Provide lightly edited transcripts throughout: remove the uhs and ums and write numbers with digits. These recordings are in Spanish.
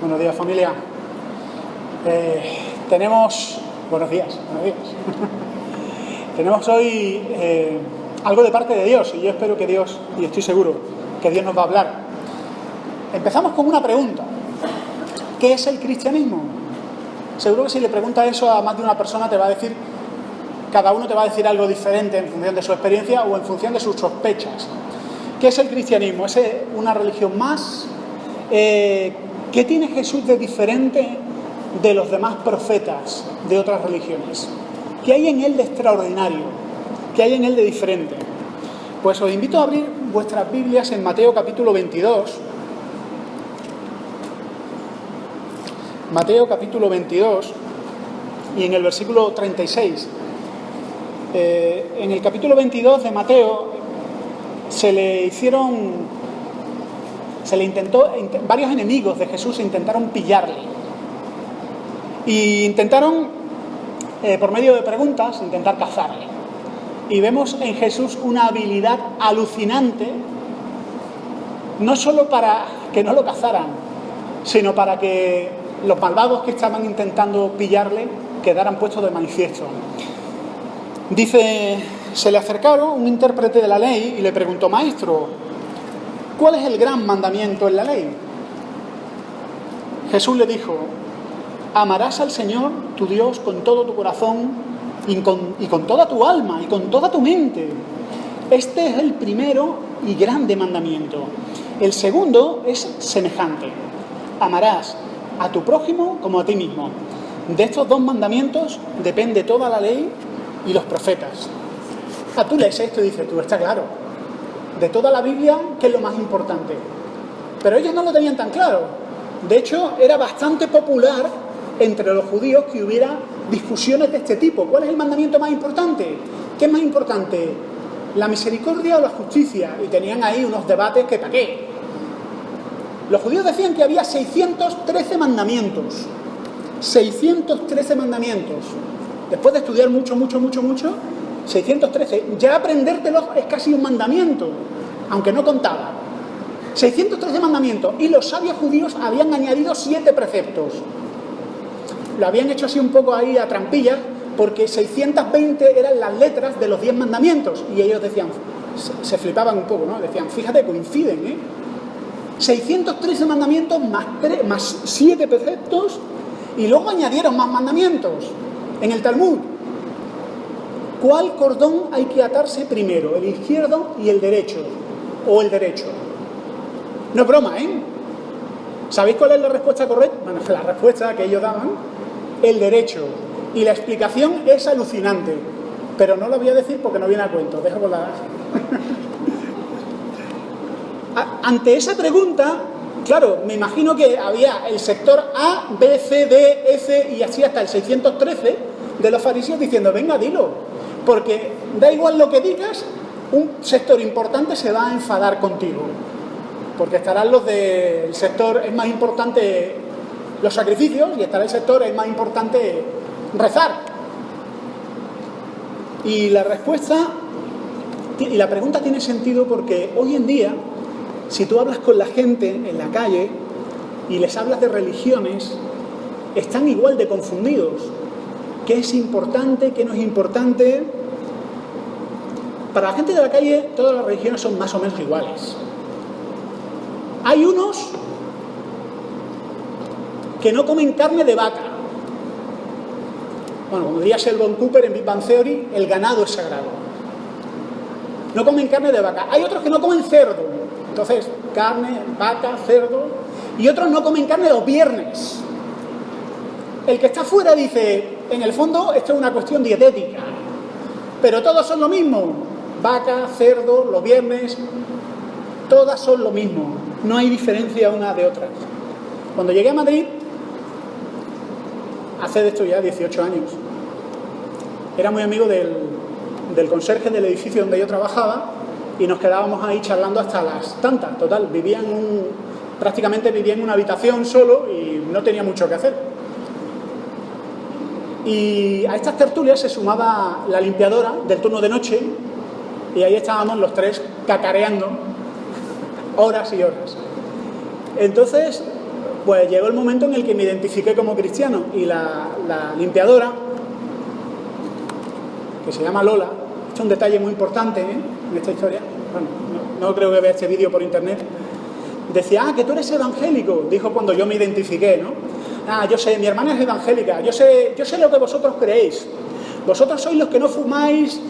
Buenos días, familia. Buenos días. Tenemos hoy algo de parte de Dios, y yo espero que Dios, y estoy seguro que Dios nos va a hablar. Empezamos con una pregunta. ¿Qué es el cristianismo? Seguro que si le preguntas eso a más de una persona te va a decir, cada uno te va a decir algo diferente en función de su experiencia o en función de sus sospechas. ¿Qué es el cristianismo? ¿Es una religión más? ¿Qué tiene Jesús de diferente de los demás profetas de otras religiones? ¿Qué hay en él de extraordinario? ¿Qué hay en él de diferente? Pues os invito a abrir vuestras Biblias en Mateo capítulo 22. Mateo capítulo 22 y en el versículo 36. En el capítulo 22 de Mateo varios enemigos de Jesús intentaron pillarle. Y intentaron, por medio de preguntas, intentar cazarle. Y vemos en Jesús una habilidad alucinante, no solo para que no lo cazaran, sino para que los malvados que estaban intentando pillarle quedaran puestos de manifiesto. Dice, se le acercaron un intérprete de la ley y le preguntó: Maestro, ¿cuál es el gran mandamiento en la ley? Jesús le dijo: amarás al Señor, tu Dios, con todo tu corazón y con toda tu alma y con toda tu mente. Este es el primero y grande mandamiento. El segundo es semejante: amarás a tu prójimo como a ti mismo. De estos dos mandamientos depende toda la ley y los profetas. Tú lees esto y dices, está claro. De toda la Biblia, ¿qué es lo más importante? Pero ellos no lo tenían tan claro. De hecho, era bastante popular entre los judíos que hubiera discusiones de este tipo. ¿Cuál es el mandamiento más importante? ¿Qué es más importante? ¿La misericordia o la justicia? Y tenían ahí unos debates que ¿para qué? Los judíos decían que había 613 mandamientos. 613 mandamientos. Después de estudiar mucho, 613. Ya aprendértelos es casi un mandamiento, aunque no contaba. 613 mandamientos. Y los sabios judíos habían añadido 7 preceptos. Lo habían hecho así un poco ahí a trampillas, porque 620 eran las letras de los 10 mandamientos. Y ellos decían, se flipaban un poco, ¿no? Decían, fíjate, coinciden, ¿eh? 613 mandamientos más 7 preceptos, y luego añadieron más mandamientos. En el Talmud, ¿cuál cordón hay que atarse primero? ¿El izquierdo y el derecho? ¿O el derecho? No es broma, ¿eh? ¿Sabéis cuál es la respuesta correcta? Bueno, la respuesta que ellos daban, el derecho. Y la explicación es alucinante. Pero no lo voy a decir porque no viene a cuento. Dejo con la... Ante esa pregunta, claro, me imagino que había el sector A, B, C, D, F y así hasta el 613 de los fariseos diciendo, venga, dilo, porque da igual lo que digas, un sector importante se va a enfadar contigo, porque estarán los del sector, es más importante los sacrificios, y estará el sector, es más importante rezar. Y la respuesta, y la pregunta tiene sentido porque hoy en día, si tú hablas con la gente en la calle y les hablas de religiones, están igual de confundidos. ¿Qué es importante? ¿Qué no es importante? Para la gente de la calle, todas las religiones son más o menos iguales. Hay unos que no comen carne de vaca. Bueno, como diría Sheldon Cooper en Big Bang Theory, el ganado es sagrado. No comen carne de vaca. Hay otros que no comen cerdo. Entonces, carne, vaca, cerdo. Y otros no comen carne los viernes. El que está fuera dice, en el fondo, esto es una cuestión dietética. Pero todos son lo mismo. Vaca, cerdo, los viernes, todas son lo mismo. No hay diferencia una de otras. Cuando llegué a Madrid, hace de esto ya 18 años, era muy amigo del conserje del edificio donde yo trabajaba, y nos quedábamos ahí charlando hasta las tantas. Total, prácticamente vivía en una habitación solo y no tenía mucho que hacer. Y a estas tertulias se sumaba la limpiadora del turno de noche, y ahí estábamos los tres cacareando horas y horas. Entonces, Pues llegó el momento en el que me identifiqué como cristiano y la limpiadora, que se llama Lola, es un detalle muy importante en esta historia, bueno, no creo que vea este vídeo por internet, decía, que tú eres evangélico, dijo cuando yo me identifiqué, ¿no? Yo sé, mi hermana es evangélica, yo sé lo que vosotros creéis, vosotros sois los que no fumáis,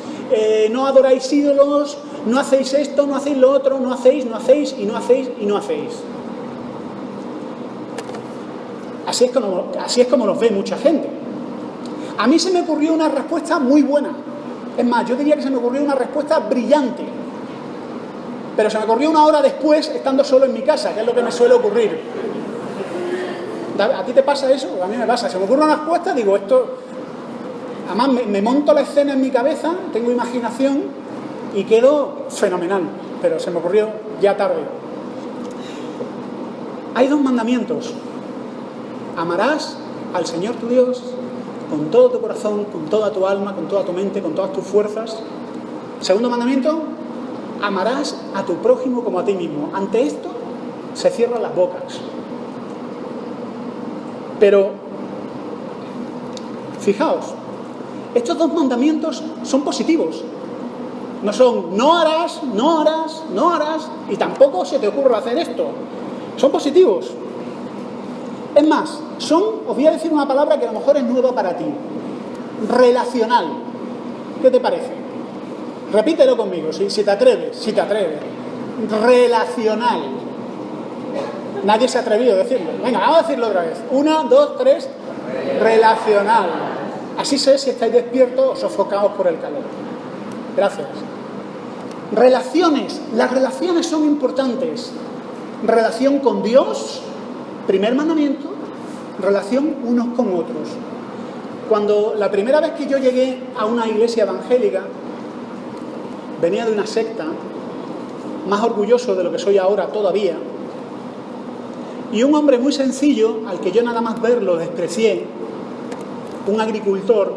no adoráis ídolos, no hacéis esto, no hacéis lo otro, no hacéis, no hacéis, y no hacéis, y no hacéis. Así es como nos ve mucha gente. A mí se me ocurrió una respuesta muy buena. Es más, yo diría que se me ocurrió una respuesta brillante. Pero se me ocurrió una hora después, estando solo en mi casa, que es lo que me suele ocurrir. ¿A ti te pasa eso? A mí me pasa. Se me ocurre una respuesta, digo, esto... Además, me monto la escena en mi cabeza, tengo imaginación y quedo fenomenal. Pero se me ocurrió ya tarde. Hay 2 mandamientos. Amarás al Señor tu Dios con todo tu corazón, con toda tu alma, con toda tu mente, con todas tus fuerzas. Segundo mandamiento, amarás a tu prójimo como a ti mismo. Ante esto se cierran las bocas. Pero, fijaos, estos 2 mandamientos son positivos. No son no harás, no harás, no harás, y tampoco se te ocurra hacer esto. Son positivos. Es más, os voy a decir una palabra que a lo mejor es nueva para ti. Relacional. ¿Qué te parece? Repítelo conmigo, si te atreves. Relacional. Nadie se ha atrevido a decirlo. Venga, vamos a decirlo otra vez. 1, 2, 3. Relacional. Así sé si estáis despiertos o sofocados por el calor. Gracias. Relaciones. Las relaciones son importantes. Relación con Dios, primer mandamiento, relación unos con otros. Cuando la primera vez que yo llegué a una iglesia evangélica, venía de una secta, más orgulloso de lo que soy ahora todavía, y un hombre muy sencillo, al que yo nada más verlo desprecié, un agricultor,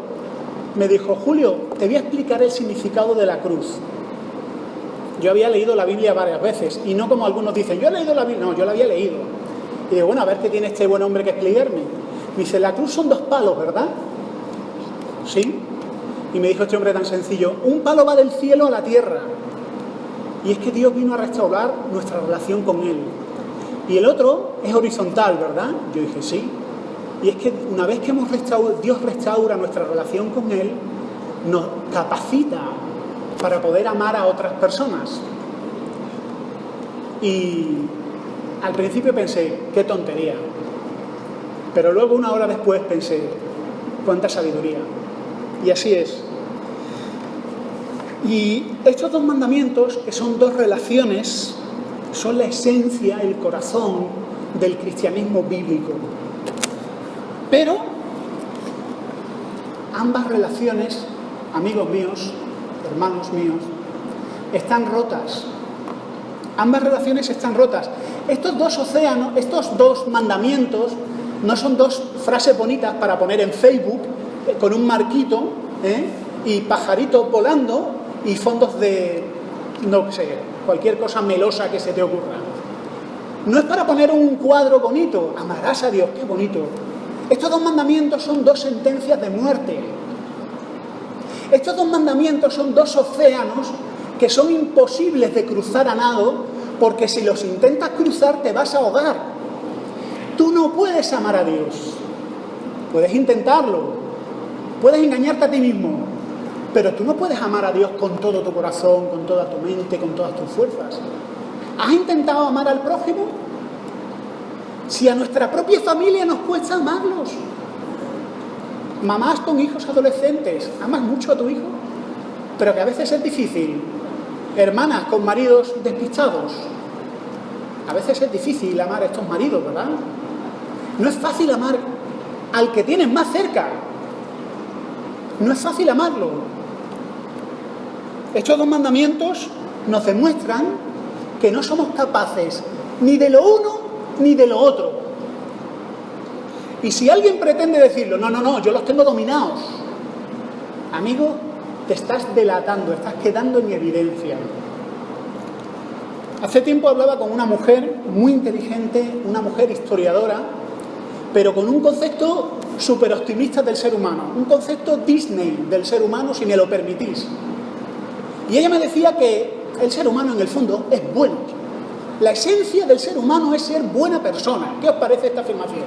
me dijo, Julio, te voy a explicar el significado de la cruz. Yo había leído la Biblia varias veces, y no como algunos dicen, yo he leído la Biblia, no, yo la había leído. Y digo, bueno, a ver qué tiene este buen hombre que explicarme. Me dice, la cruz son 2 palos, ¿verdad? Sí. Y me dijo este hombre tan sencillo, un palo va del cielo a la tierra. Y es que Dios vino a restaurar nuestra relación con Él. Y el otro es horizontal, ¿verdad? Yo dije, sí. Y es que una vez que Dios restaura nuestra relación con Él, nos capacita para poder amar a otras personas. Y al principio pensé, qué tontería. Pero luego, una hora después, pensé, cuánta sabiduría. Y así es. Y estos 2 mandamientos, que son 2 relaciones, son la esencia, el corazón del cristianismo bíblico. Pero ambas relaciones, amigos míos, hermanos míos, están rotas. Ambas relaciones están rotas. Estos 2 océanos, estos 2 mandamientos, no son 2 frases bonitas para poner en Facebook con un marquito y pajaritos volando y fondos de, no sé, cualquier cosa melosa que se te ocurra. No es para poner un cuadro bonito, amarás a Dios, qué bonito. Estos 2 mandamientos son 2 sentencias de muerte. Estos 2 mandamientos son 2 océanos que son imposibles de cruzar a nado, porque si los intentas cruzar te vas a ahogar. Tú no puedes amar a Dios. Puedes intentarlo, puedes engañarte a ti mismo, pero tú no puedes amar a Dios con todo tu corazón, con toda tu mente, con todas tus fuerzas. ¿Has intentado amar al prójimo? Si a nuestra propia familia nos cuesta amarlos. Mamás con hijos adolescentes, ¿amas mucho a tu hijo? Pero que a veces es difícil. Hermanas con maridos despistados, a veces es difícil amar a estos maridos, ¿verdad? No es fácil amar al que tienes más cerca. No es fácil amarlo. Estos 2 mandamientos nos demuestran que no somos capaces ni de lo uno ni de lo otro. Y si alguien pretende decirlo, no, yo los tengo dominados, amigo, te estás delatando, estás quedando en evidencia. Hace tiempo hablaba con una mujer muy inteligente, una mujer historiadora, pero con un concepto súper optimista del ser humano, un concepto Disney del ser humano, si me lo permitís. Y ella me decía que el ser humano en el fondo es bueno. La esencia del ser humano es ser buena persona. ¿Qué os parece esta afirmación?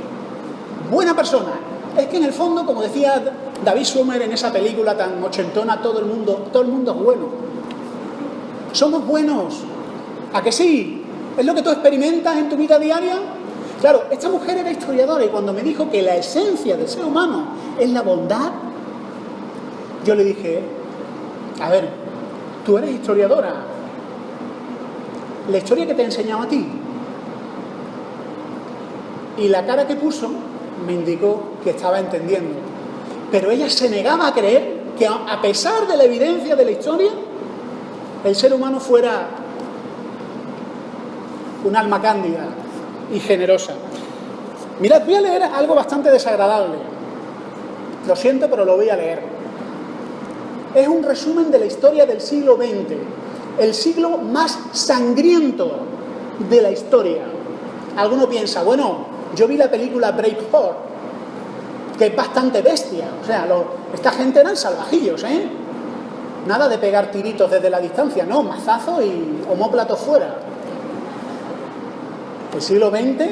Buena persona. Es que en el fondo, como decía David Schwimmer en esa película tan ochentona, todo el mundo es bueno. Somos buenos. ¿A que sí? ¿Es lo que tú experimentas en tu vida diaria? Claro, esta mujer era historiadora y cuando me dijo que la esencia del ser humano es la bondad, yo le dije, a ver, tú eres historiadora. La historia que te he enseñado a ti. Y la cara que puso me indicó que estaba entendiendo. Pero ella se negaba a creer que a pesar de la evidencia de la historia, el ser humano fuera un alma cándida y generosa. Mirad, voy a leer algo bastante desagradable. Lo siento, pero lo voy a leer. Es un resumen de la historia del siglo XX, el siglo más sangriento de la historia. Alguno piensa, bueno, yo vi la película Braveheart, que es bastante bestia. O sea, esta gente eran salvajillos, ¿eh? Nada de pegar tiritos desde la distancia, no, mazazo y omóplatos fuera. El siglo XX,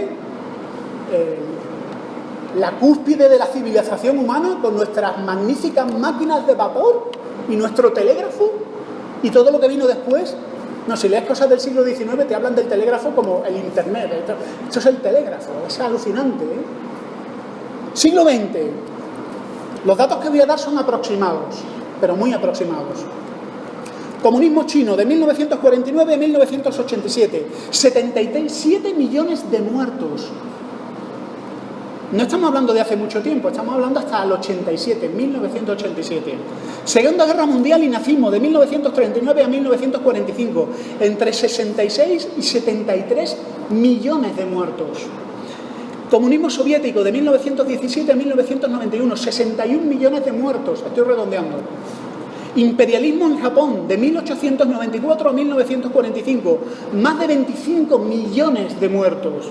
la cúspide de la civilización humana con nuestras magníficas máquinas de vapor y nuestro telégrafo y todo lo que vino después. No, si lees cosas del siglo XIX te hablan del telégrafo como el internet. Esto es el telégrafo, es alucinante, ¿eh? Siglo XX. Los datos que voy a dar son aproximados, pero muy aproximados. Comunismo chino de 1949 a 1987. 77 millones de muertos. No estamos hablando de hace mucho tiempo, estamos hablando hasta el 87, 1987. Segunda Guerra Mundial y nazismo de 1939 a 1945. Entre 66 y 73 millones de muertos. Comunismo soviético de 1917 a 1991. 61 millones de muertos. Estoy redondeando. Imperialismo en Japón, de 1894 a 1945, más de 25 millones de muertos.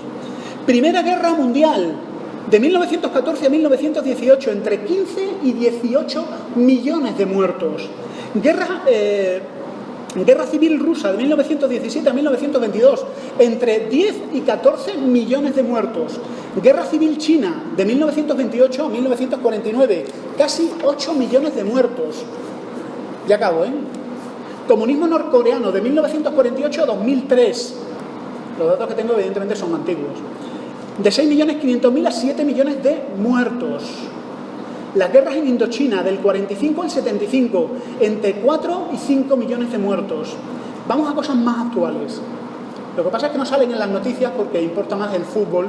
Primera Guerra Mundial, de 1914 a 1918, entre 15 y 18 millones de muertos. Guerra Civil Rusa, de 1917 a 1922, entre 10 y 14 millones de muertos. Guerra Civil China, de 1928 a 1949, casi 8 millones de muertos. Ya acabo, ¿eh? Comunismo norcoreano de 1948 a 2003. Los datos que tengo evidentemente son antiguos. De 6.500.000 a 7 millones de muertos. Las guerras en Indochina del 45 al 75, entre 4 y 5 millones de muertos. Vamos a cosas más actuales. Lo que pasa es que no salen en las noticias porque importa más el fútbol.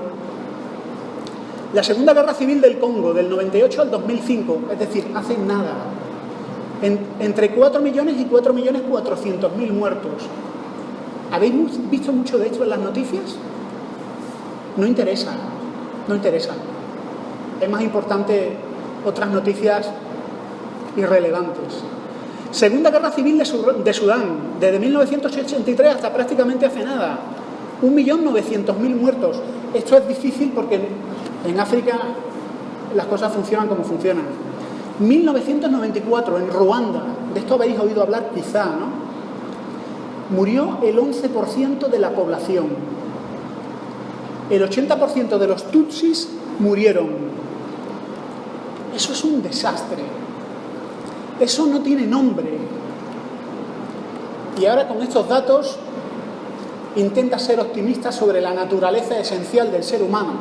La Segunda Guerra Civil del Congo, del 98 al 2005, es decir, hace nada. Entre 4 millones y 4.400.000 muertos. ¿Habéis visto mucho de esto en las noticias? No interesa, no interesa. Es más importante otras noticias irrelevantes. Segunda Guerra Civil de Sudán, desde 1983 hasta prácticamente hace nada. 1.900.000 muertos. Esto es difícil porque en África las cosas funcionan como funcionan. 1994, en Ruanda, de esto habéis oído hablar quizá, ¿no? Murió el 11% de la población. El 80% de los tutsis murieron. Eso es un desastre. Eso no tiene nombre. Y ahora con estos datos intenta ser optimista sobre la naturaleza esencial del ser humano,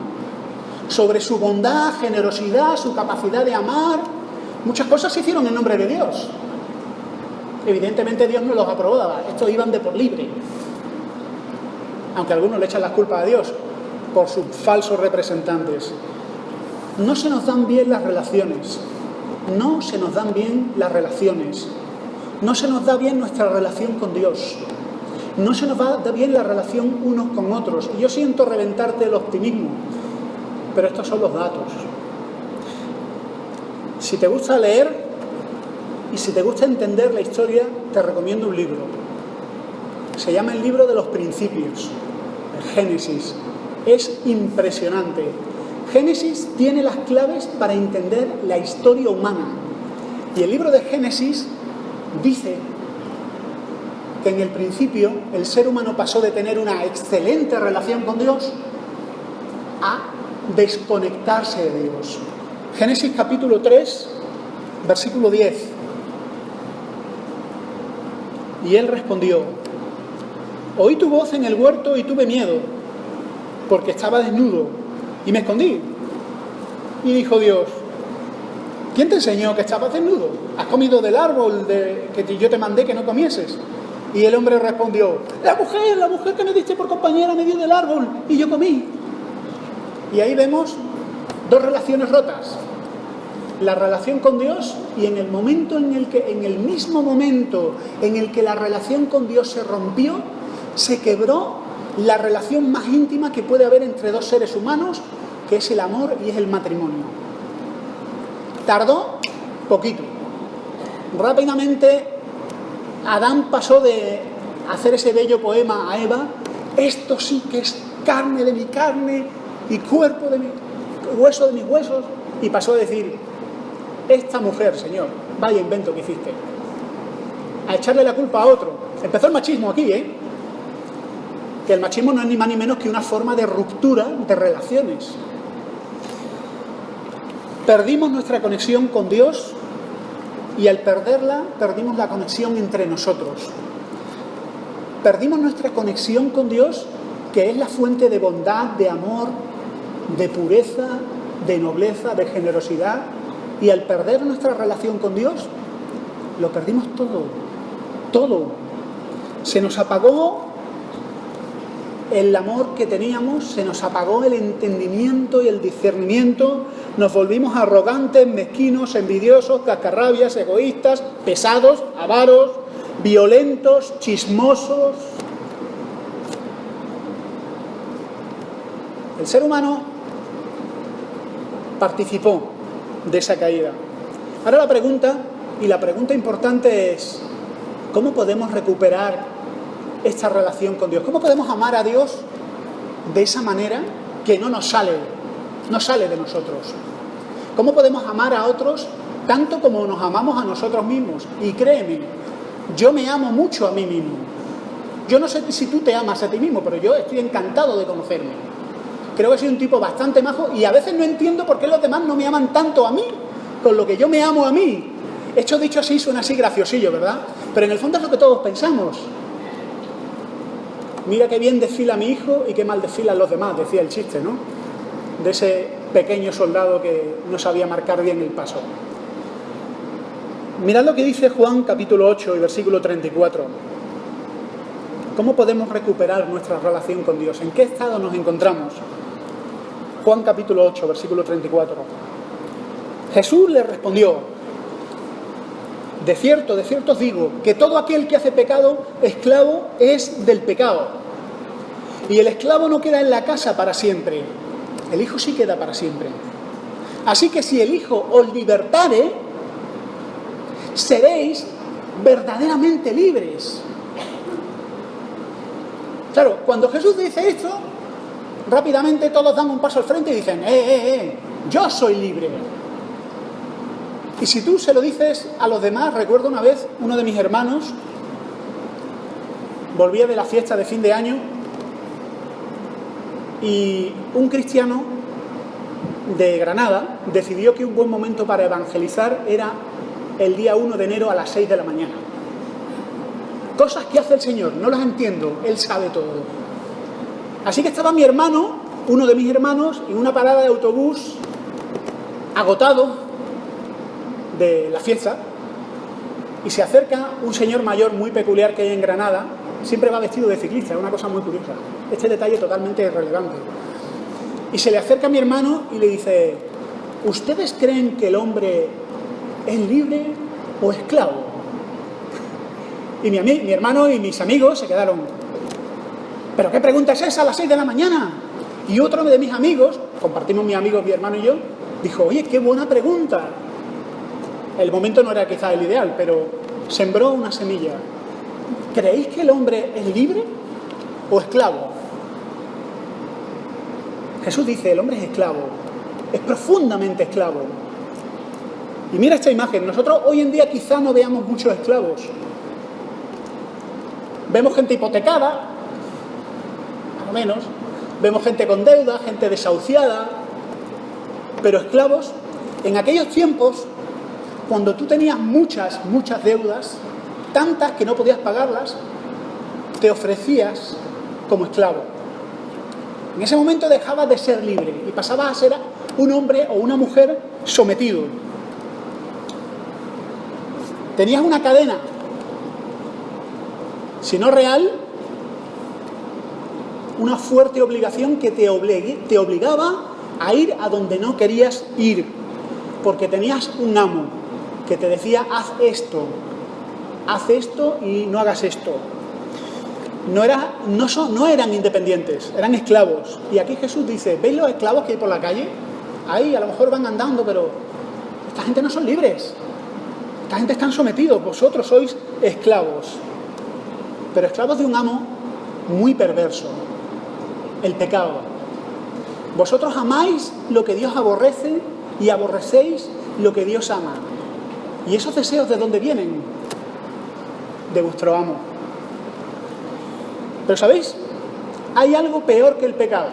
sobre su bondad, generosidad, su capacidad de amar. Muchas cosas se hicieron en nombre de Dios. Evidentemente Dios no los aprobaba. Estos iban de por libre. Aunque algunos le echan las culpas a Dios por sus falsos representantes. No se nos dan bien las relaciones. No se nos dan bien las relaciones. No se nos da bien nuestra relación con Dios. No se nos da bien la relación unos con otros. Y yo siento reventarte el optimismo, pero estos son los datos. Si te gusta leer y si te gusta entender la historia, te recomiendo un libro. Se llama el libro de los principios, el Génesis. Es impresionante. Génesis tiene las claves para entender la historia humana. Y el libro de Génesis dice que en el principio el ser humano pasó de tener una excelente relación con Dios a desconectarse de Dios. Génesis capítulo 3, versículo 10. Y él respondió: oí tu voz en el huerto y tuve miedo, porque estaba desnudo, y me escondí. Y dijo Dios: ¿quién te enseñó que estabas desnudo? ¿Has comido del árbol que yo te mandé que no comieses? Y el hombre respondió: la mujer que me diste por compañera me dio del árbol y yo comí. Y ahí vemos dos relaciones rotas: la relación con Dios, y en el mismo momento en el que la relación con Dios se rompió, se quebró la relación más íntima que puede haber entre dos seres humanos, que es el amor y es el matrimonio. Tardó poquito. Rápidamente Adán pasó de hacer ese bello poema a Eva: esto sí que es carne de mi carne y cuerpo de mi hueso de mis huesos, y pasó a decir: esta mujer, Señor, vaya invento que hiciste. A echarle la culpa a otro. Empezó el machismo aquí, que el machismo no es ni más ni menos que una forma de ruptura de relaciones. Perdimos nuestra conexión con Dios, y al perderla, perdimos la conexión entre nosotros. Perdimos nuestra conexión con Dios, que es la fuente de bondad, de amor, de pureza, de nobleza, de generosidad. Y al perder nuestra relación con Dios, lo perdimos todo. Todo. Se nos apagó el amor que teníamos, se nos apagó el entendimiento y el discernimiento, nos volvimos arrogantes, mezquinos, envidiosos, cascarrabias, egoístas, pesados, avaros, violentos, chismosos. El ser humano participó de esa caída. Ahora la pregunta importante es: ¿cómo podemos recuperar esta relación con Dios? ¿Cómo podemos amar a Dios de esa manera que no sale de nosotros? ¿Cómo podemos amar a otros tanto como nos amamos a nosotros mismos? Y créeme, yo me amo mucho a mí mismo. Yo no sé si tú te amas a ti mismo, pero yo estoy encantado de conocerme. Creo que soy un tipo bastante majo, y a veces no entiendo por qué los demás no me aman tanto a mí, con lo que yo me amo a mí. Hecho dicho así, suena así graciosillo, ¿verdad? Pero en el fondo es lo que todos pensamos. Mira qué bien desfila mi hijo y qué mal desfilan los demás, decía el chiste, ¿no? De ese pequeño soldado que no sabía marcar bien el paso. Mirad lo que dice Juan capítulo 8 y versículo 34. ¿Cómo podemos recuperar nuestra relación con Dios? ¿En qué estado nos encontramos? Juan capítulo 8, versículo 34. Jesús le respondió: de cierto os digo, que todo aquel que hace pecado, esclavo es del pecado. Y el esclavo no queda en la casa para siempre, el Hijo sí queda para siempre. Así que si el Hijo os libertare, seréis verdaderamente libres. Claro, cuando Jesús dice esto, rápidamente todos dan un paso al frente y dicen: yo soy libre. Y si tú se lo dices a los demás, recuerdo una vez, uno de mis hermanos volvía de la fiesta de fin de año y un cristiano de Granada decidió que un buen momento para evangelizar era el día 1 de enero a las 6 de la mañana. Cosas que hace el Señor, no las entiendo, Él sabe todo. Así que estaba mi hermano, uno de mis hermanos, en una parada de autobús, agotado de la fiesta, y se acerca un señor mayor muy peculiar que hay en Granada. Siempre va vestido de ciclista, es una cosa muy curiosa. Este detalle totalmente irrelevante. Y se le acerca a mi hermano y le dice: ¿ustedes creen que el hombre es libre o esclavo? Y mi hermano y mis amigos se quedaron: ¿pero qué pregunta es esa a las 6 de la mañana? Y otro de mis amigos, compartimos mi amigo, mi hermano y yo, dijo: oye, qué buena pregunta. El momento no era quizá el ideal, pero sembró una semilla. ¿creéis que el hombre es libre o esclavo? Jesús dice, el hombre es esclavo, es profundamente esclavo. Y mira esta imagen, nosotros hoy en día quizá no veamos muchos esclavos. Vemos gente hipotecada, más o menos, vemos gente con deuda, gente desahuciada, pero esclavos, en aquellos tiempos, cuando tú tenías muchas deudas, tantas que no podías pagarlas, te ofrecías como esclavo. En ese momento dejabas de ser libre y pasabas a ser un hombre o una mujer sometido. Tenías una cadena, si no real, una fuerte obligación que te obligaba a ir a donde no querías ir, porque tenías un amo que te decía, haz esto y no hagas esto. No eran independientes, eran esclavos. Y aquí Jesús dice, ¿veis los esclavos que hay por la calle? Ahí a lo mejor van andando, pero esta gente no son libres. Esta gente están sometidos, vosotros sois esclavos. Pero esclavos de un amo muy perverso, el pecado. Vosotros amáis lo que Dios aborrece y aborrecéis lo que Dios ama. ¿Y esos deseos de dónde vienen? De vuestro amo. Pero ¿sabéis? Hay algo peor que el pecado.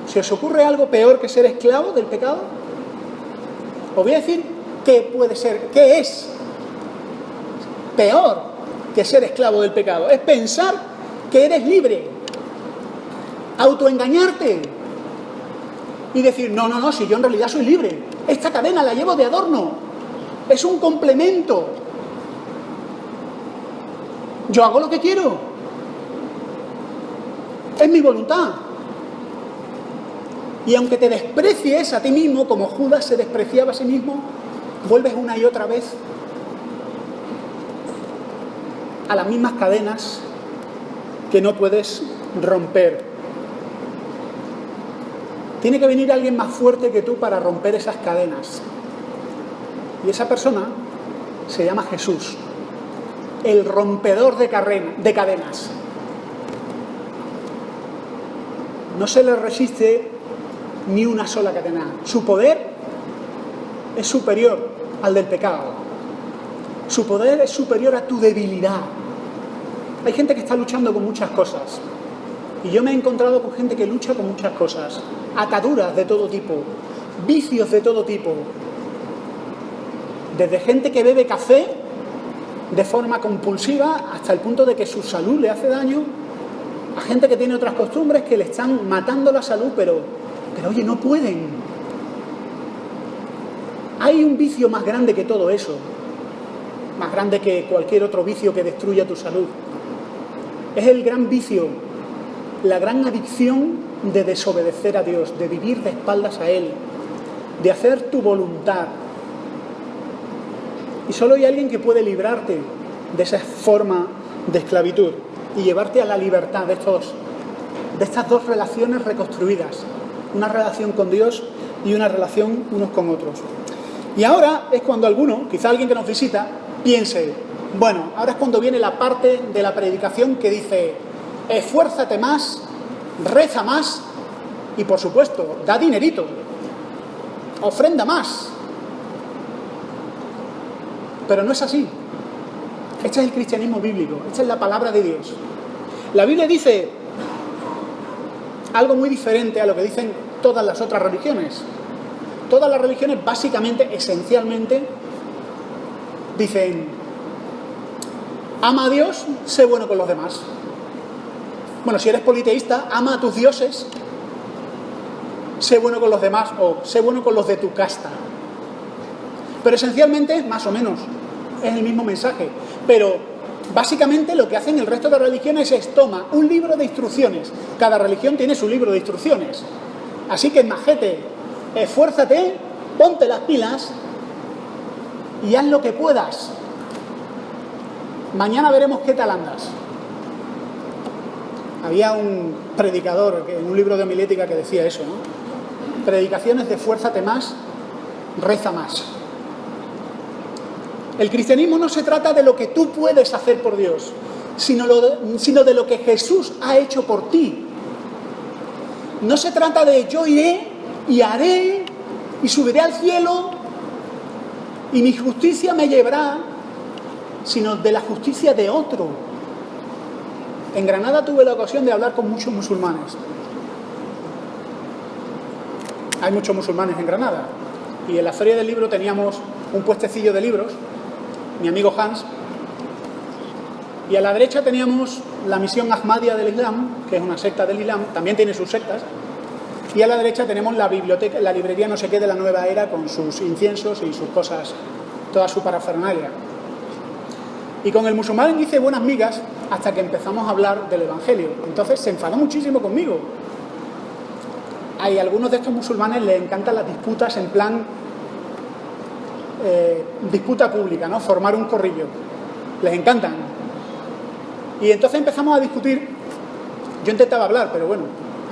¿Se os ocurre algo peor que ser esclavo del pecado? Os voy a decir qué puede ser, qué es peor que ser esclavo del pecado. Es pensar que eres libre, autoengañarte y decir, no, si yo en realidad soy libre, esta cadena la llevo de adorno, es un complemento, yo hago lo que quiero, es mi voluntad. Y aunque te desprecies a ti mismo, como Judas se despreciaba a sí mismo, vuelves una y otra vez a las mismas cadenas que no puedes romper. Tiene que venir alguien más fuerte que tú para romper esas cadenas. Y esa persona se llama Jesús, el rompedor de cadenas. No se le resiste ni una sola cadena. Su poder es superior al del pecado. Su poder es superior a tu debilidad. Hay gente que está luchando con muchas cosas. Y yo me he encontrado con gente que lucha con muchas cosas. Ataduras de todo tipo. Vicios de todo tipo. Desde gente que bebe café de forma compulsiva hasta el punto de que su salud le hace daño. A gente que tiene otras costumbres que le están matando la salud, pero oye, no pueden. Hay un vicio más grande que todo eso. Más grande que cualquier otro vicio que destruya tu salud. Es el gran vicio, la gran adicción de desobedecer a Dios, de vivir de espaldas a Él, de hacer tu voluntad. Y solo hay alguien que puede librarte de esa forma de esclavitud y llevarte a la libertad de estas dos relaciones reconstruidas, una relación con Dios y una relación unos con otros. Y ahora es cuando alguno, quizá alguien que nos visita, piense, bueno, ahora es cuando viene la parte de la predicación que dice, esfuérzate más, reza más y por supuesto, da dinerito, ofrenda más. Pero no es así. Este es el cristianismo bíblico, esta es la palabra de Dios. La Biblia dice algo muy diferente a lo que dicen todas las otras religiones. Todas las religiones básicamente, esencialmente, dicen, ama a Dios, sé bueno con los demás. Bueno, si eres politeísta, ama a tus dioses, sé bueno con los demás o sé bueno con los de tu casta. Pero esencialmente, más o menos, es el mismo mensaje. Pero básicamente lo que hacen el resto de religiones es toma un libro de instrucciones. Cada religión tiene su libro de instrucciones. Así que, majete, esfuérzate, ponte las pilas y haz lo que puedas. Mañana veremos qué tal andas. Había un predicador en un libro de homilética que decía eso, ¿no? Predicaciones de esfuérzate más, reza más. El cristianismo no se trata de lo que tú puedes hacer por Dios, sino de lo que Jesús ha hecho por ti. No se trata de yo iré y haré y subiré al cielo y mi justicia me llevará, sino de la justicia de otro. En Granada tuve la ocasión de hablar con muchos musulmanes. Hay muchos musulmanes en Granada. Y en la feria del libro teníamos un puestecillo de libros, mi amigo Hans, y a la derecha teníamos la misión Ahmadiyya del Islam, que es una secta del Islam, también tiene sus sectas, y a la derecha tenemos la biblioteca, la librería no sé qué de la nueva era, con sus inciensos y sus cosas, toda su parafernalia. Y con el musulmán hice buenas migas hasta que empezamos a hablar del Evangelio. Entonces se enfadó muchísimo conmigo. A algunos de estos musulmanes les encantan las disputas en plan disputa pública, ¿no? Formar un corrillo. Les encantan. Y entonces empezamos a discutir. Yo intentaba hablar, pero bueno,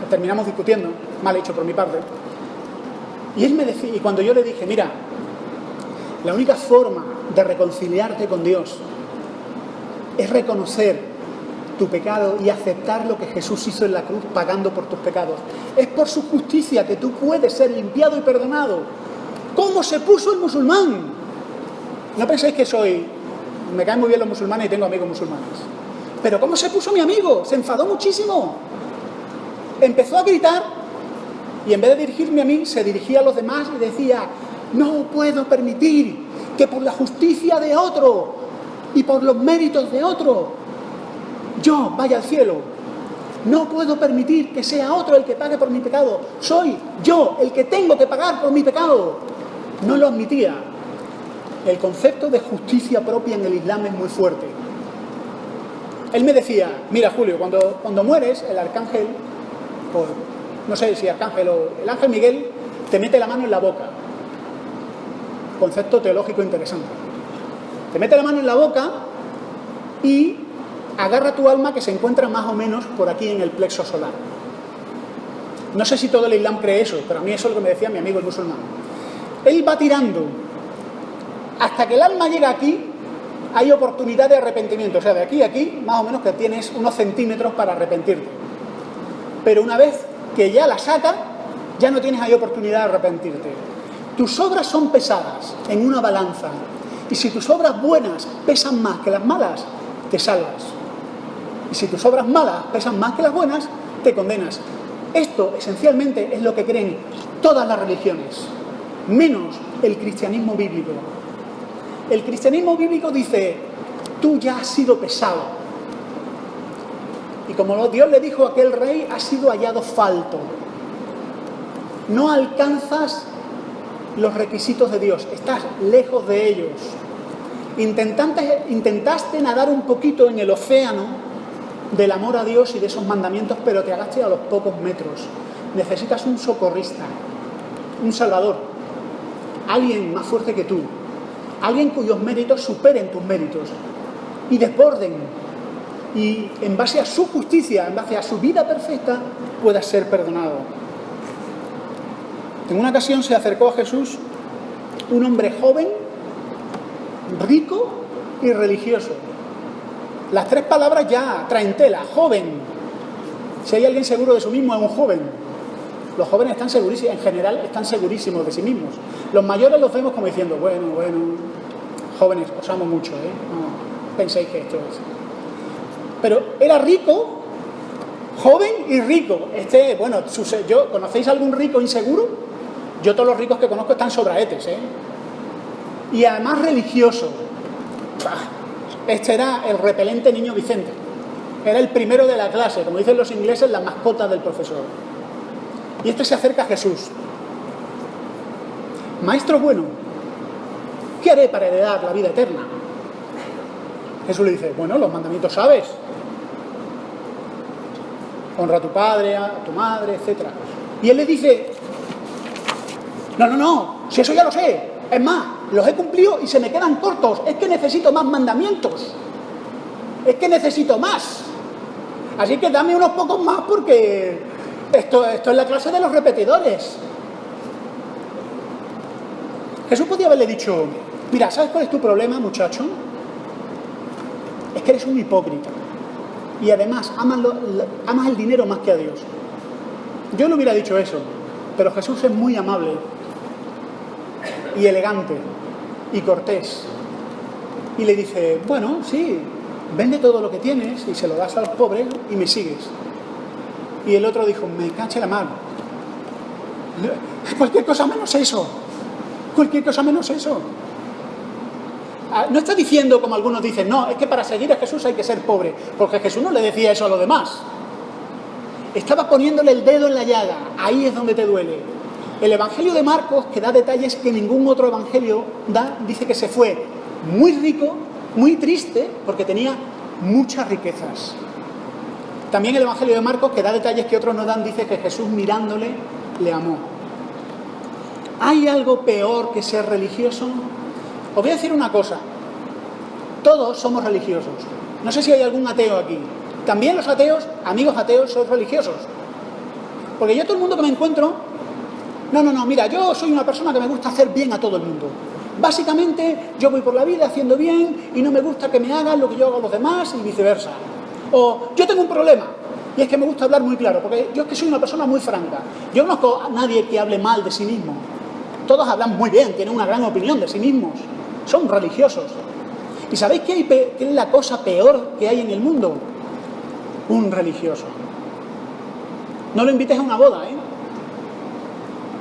terminamos discutiendo, mal hecho por mi parte. Y él me decía, y cuando yo le dije, mira, la única forma de reconciliarte con Dios es reconocer tu pecado y aceptar lo que Jesús hizo en la cruz pagando por tus pecados. Es por su justicia que tú puedes ser limpiado y perdonado. ¿Cómo se puso el musulmán? No penséis que me caen muy bien los musulmanes y tengo amigos musulmanes. Pero ¿cómo se puso mi amigo? Se enfadó muchísimo. Empezó a gritar y en vez de dirigirme a mí, se dirigía a los demás y decía, no puedo permitir que por la justicia de otro y por los méritos de otro yo vaya al cielo. No puedo permitir que sea otro el que pague por mi pecado. Soy yo el que tengo que pagar por mi pecado. No lo admitía. El concepto de justicia propia en el Islam es muy fuerte. Él me decía, mira Julio, cuando mueres, el arcángel, no sé si arcángel o el ángel Miguel, te mete la mano en la boca. Concepto teológico interesante. Te mete la mano en la boca y agarra tu alma que se encuentra más o menos por aquí en el plexo solar. No sé si todo el Islam cree eso, pero a mí eso es lo que me decía mi amigo el musulmán. Él va tirando hasta que el alma llega aquí, hay oportunidad de arrepentimiento. O sea, de aquí a aquí, más o menos que tienes unos centímetros para arrepentirte. Pero una vez que ya la saca, ya no tienes ahí oportunidad de arrepentirte. Tus obras son pesadas en una balanza. Y si tus obras buenas pesan más que las malas, te salvas. Y si tus obras malas pesan más que las buenas, te condenas. Esto, esencialmente, es lo que creen todas las religiones, menos el cristianismo bíblico. El cristianismo bíblico dice, tú ya has sido pesado. Y como Dios le dijo a aquel rey, has sido hallado falto. No alcanzas los requisitos de Dios, estás lejos de ellos. Intentaste nadar un poquito en el océano del amor a Dios y de esos mandamientos, pero te agaste a los pocos metros. Necesitas un socorrista, un salvador, alguien más fuerte que tú, alguien cuyos méritos superen tus méritos y desborden, y en base a su justicia, en base a su vida perfecta, puedas ser perdonado. En una ocasión se acercó a Jesús un hombre joven, rico y religioso. Las tres palabras ya traen tela, joven. Si hay alguien seguro de sí mismo es un joven. Los jóvenes están segurísimos, en general están segurísimos de sí mismos. Los mayores los vemos como diciendo, bueno, jóvenes, os amo mucho, no penséis que esto es. Pero era rico, joven y rico. ¿Conocéis algún rico inseguro? Yo todos los ricos que conozco están sobraetes, Y además religioso. Este era el repelente niño Vicente. Era el primero de la clase, como dicen los ingleses, la mascota del profesor. Y este se acerca a Jesús. Maestro bueno, ¿qué haré para heredar la vida eterna? Jesús le dice, bueno, los mandamientos sabes. Honra a tu padre, a tu madre, etc. Y él le dice, no, si eso ya lo sé. Es más, los he cumplido y se me quedan cortos. Es que necesito más mandamientos. Es que necesito más. Así que dame unos pocos más porque esto es la clase de los repetidores. Jesús podía haberle dicho, mira, ¿sabes cuál es tu problema, muchacho? Es que eres un hipócrita. y además amas el dinero más que a Dios. Yo no hubiera dicho eso, pero Jesús es muy amable y elegante y cortés. Y le dice, bueno, sí, vende todo lo que tienes y se lo das a los pobres y me sigues. Y el otro dijo, me cache la mano. Cualquier cosa menos eso. Cualquier cosa menos eso. No está diciendo, como algunos dicen, no, es que para seguir a Jesús hay que ser pobre, porque Jesús no le decía eso a los demás. Estaba poniéndole el dedo en la llaga, ahí es donde te duele. El Evangelio de Marcos, que da detalles que ningún otro evangelio da, dice que se fue muy rico, muy triste, porque tenía muchas riquezas. También el Evangelio de Marcos, que da detalles que otros no dan, dice que Jesús mirándole le amó. ¿Hay algo peor que ser religioso? Os voy a decir una cosa. Todos somos religiosos. No sé si hay algún ateo aquí. También los ateos, amigos ateos, son religiosos. Porque yo todo el mundo que me encuentro... No, mira, yo soy una persona que me gusta hacer bien a todo el mundo. Básicamente, yo voy por la vida haciendo bien y no me gusta que me hagan lo que yo hago a los demás y viceversa. O yo tengo un problema, y es que me gusta hablar muy claro, porque yo es que soy una persona muy franca. Yo no conozco a nadie que hable mal de sí mismo. Todos hablan muy bien, tienen una gran opinión de sí mismos. Son religiosos. ¿Y sabéis qué es la cosa peor que hay en el mundo? Un religioso. No lo invites a una boda, ¿eh?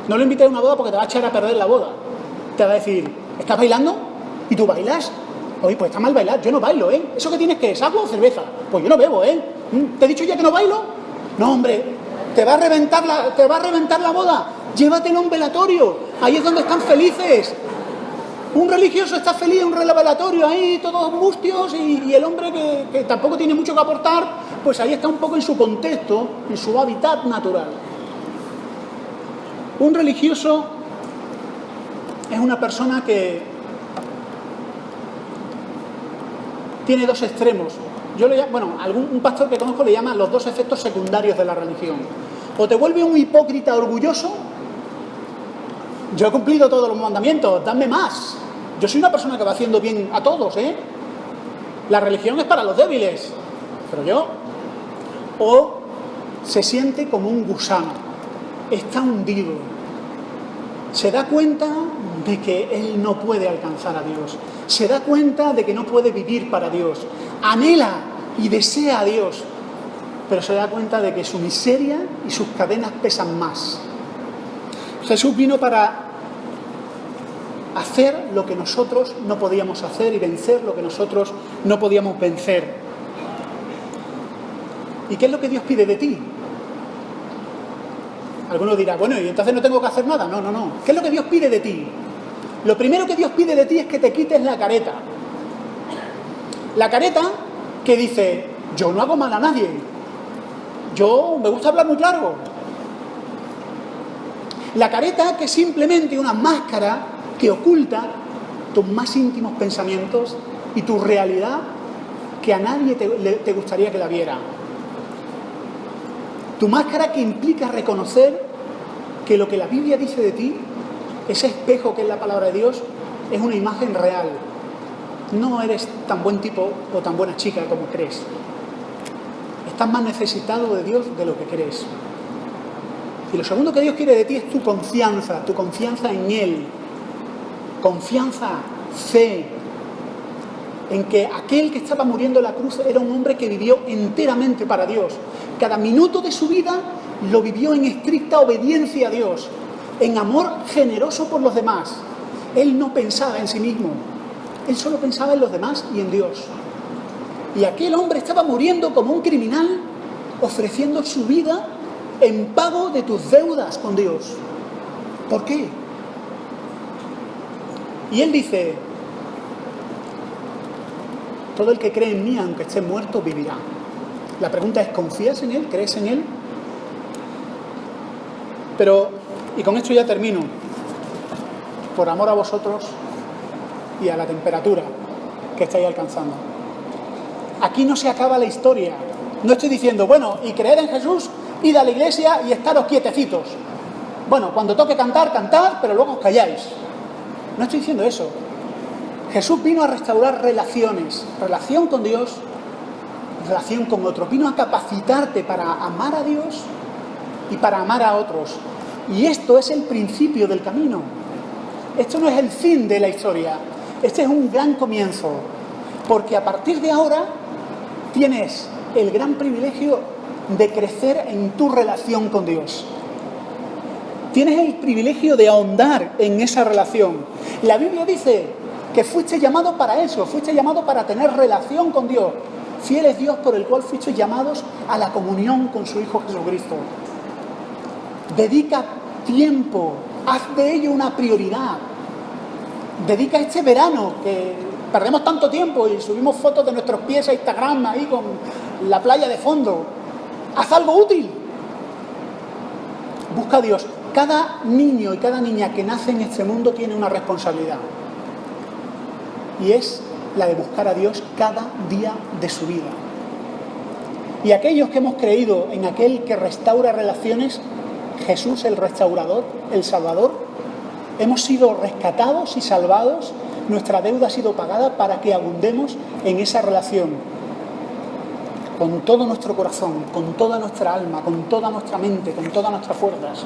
No lo invites a una boda porque te va a echar a perder la boda. Te va a decir, ¿estás bailando? ¿Y tú bailas? Oye, pues está mal bailar, yo no bailo, ¿eh? ¿Eso que tienes que es agua o cerveza? Pues yo no bebo, ¿eh? ¿Te he dicho ya que no bailo? No, hombre, te va a reventar la boda. Llévatelo a un velatorio, ahí es donde están felices. Un religioso está feliz en un velatorio, ahí todos mustios, y el hombre que tampoco tiene mucho que aportar, pues ahí está un poco en su contexto, en su hábitat natural. Un religioso es una persona que tiene dos extremos. Un pastor que conozco le llama los dos efectos secundarios de la religión. O te vuelve un hipócrita orgulloso. Yo he cumplido todos los mandamientos, dame más. Yo soy una persona que va haciendo bien a todos, ¿eh? La religión es para los débiles, pero yo. O se siente como un gusano, está hundido, se da cuenta de que él no puede alcanzar a Dios, se da cuenta de que no puede vivir para Dios, anhela y desea a Dios, pero se da cuenta de que su miseria y sus cadenas pesan más. Jesús vino para hacer lo que nosotros no podíamos hacer y vencer lo que nosotros no podíamos vencer. ¿Y qué es lo que Dios pide de ti? Algunos dirán, bueno, ¿y entonces no tengo que hacer nada? No. ¿Qué es lo que Dios pide de ti? Lo primero que Dios pide de ti es que te quites la careta. La careta que dice, yo no hago mal a nadie. Yo me gusta hablar muy claro. La careta que es simplemente una máscara que oculta tus más íntimos pensamientos y tu realidad que a nadie te gustaría que la viera. Tu máscara que implica reconocer que lo que la Biblia dice de ti, ese espejo que es la palabra de Dios, es una imagen real. No eres tan buen tipo o tan buena chica como crees. Estás más necesitado de Dios de lo que crees. Y lo segundo que Dios quiere de ti es tu confianza en Él. Confianza, fe, en que aquel que estaba muriendo en la cruz era un hombre que vivió enteramente para Dios. Cada minuto de su vida lo vivió en estricta obediencia a Dios, en amor generoso por los demás. Él no pensaba en sí mismo, él solo pensaba en los demás y en Dios. Y aquel hombre estaba muriendo como un criminal, ofreciendo su vida en pago de tus deudas con Dios. ¿Por qué? Y él dice, todo el que cree en mí, aunque esté muerto, vivirá. La pregunta es, ¿confías en Él? ¿Crees en Él? Pero, y con esto ya termino, por amor a vosotros y a la temperatura que estáis alcanzando. Aquí no se acaba la historia. No estoy diciendo, bueno, y creer en Jesús, id a la iglesia y estaros quietecitos. Bueno, cuando toque cantar, cantad, pero luego os calláis. No estoy diciendo eso. Jesús vino a restaurar relaciones, relación con Dios, relación con otros, vino a capacitarte para amar a Dios y para amar a otros. Y esto es el principio del camino. Esto no es el fin de la historia, este es un gran comienzo, porque a partir de ahora tienes el gran privilegio de crecer en tu relación con Dios. Tienes el privilegio de ahondar en esa relación. La Biblia dice que fuiste llamado para eso, fuiste llamado para tener relación con Dios. Fiel es Dios por el cual fuiste llamados a la comunión con su Hijo Jesucristo. Dedica tiempo, haz de ello una prioridad. Dedica este verano, que perdemos tanto tiempo y subimos fotos de nuestros pies a Instagram ahí con la playa de fondo. Haz algo útil. Busca a Dios. Cada niño y cada niña que nace en este mundo tiene una responsabilidad. Y es la de buscar a Dios cada día de su vida. Y aquellos que hemos creído en aquel que restaura relaciones, Jesús el restaurador, el Salvador, hemos sido rescatados y salvados, nuestra deuda ha sido pagada para que abundemos en esa relación. Con todo nuestro corazón, con toda nuestra alma, con toda nuestra mente, con todas nuestras fuerzas.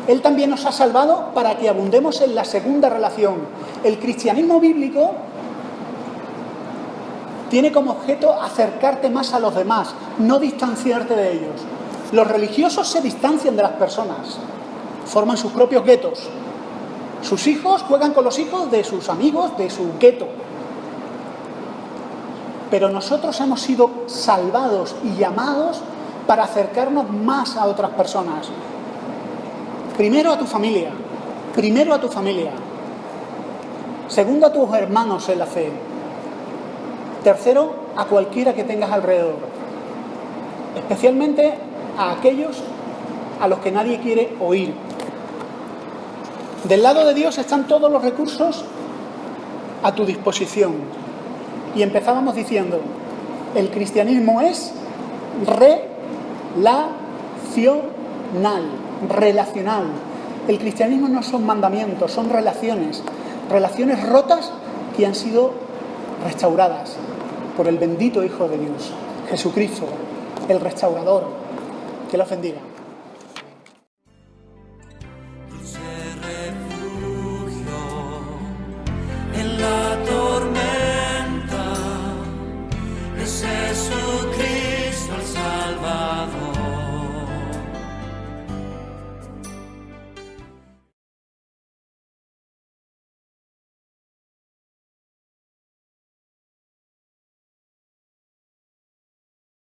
Él también nos ha salvado para que abundemos en la segunda relación. El cristianismo bíblico tiene como objeto acercarte más a los demás, no distanciarte de ellos. Los religiosos se distancian de las personas, forman sus propios guetos. Sus hijos juegan con los hijos de sus amigos, de su gueto. Pero nosotros hemos sido salvados y llamados para acercarnos más a otras personas. Primero a tu familia. Segundo a tus hermanos en la fe. Tercero, a cualquiera que tengas alrededor. Especialmente a aquellos a los que nadie quiere oír. Del lado de Dios están todos los recursos a tu disposición. Y empezábamos diciendo, el cristianismo es relacional. El cristianismo no son mandamientos, son relaciones rotas que han sido restauradas por el bendito Hijo de Dios, Jesucristo, el restaurador. Que los bendiga.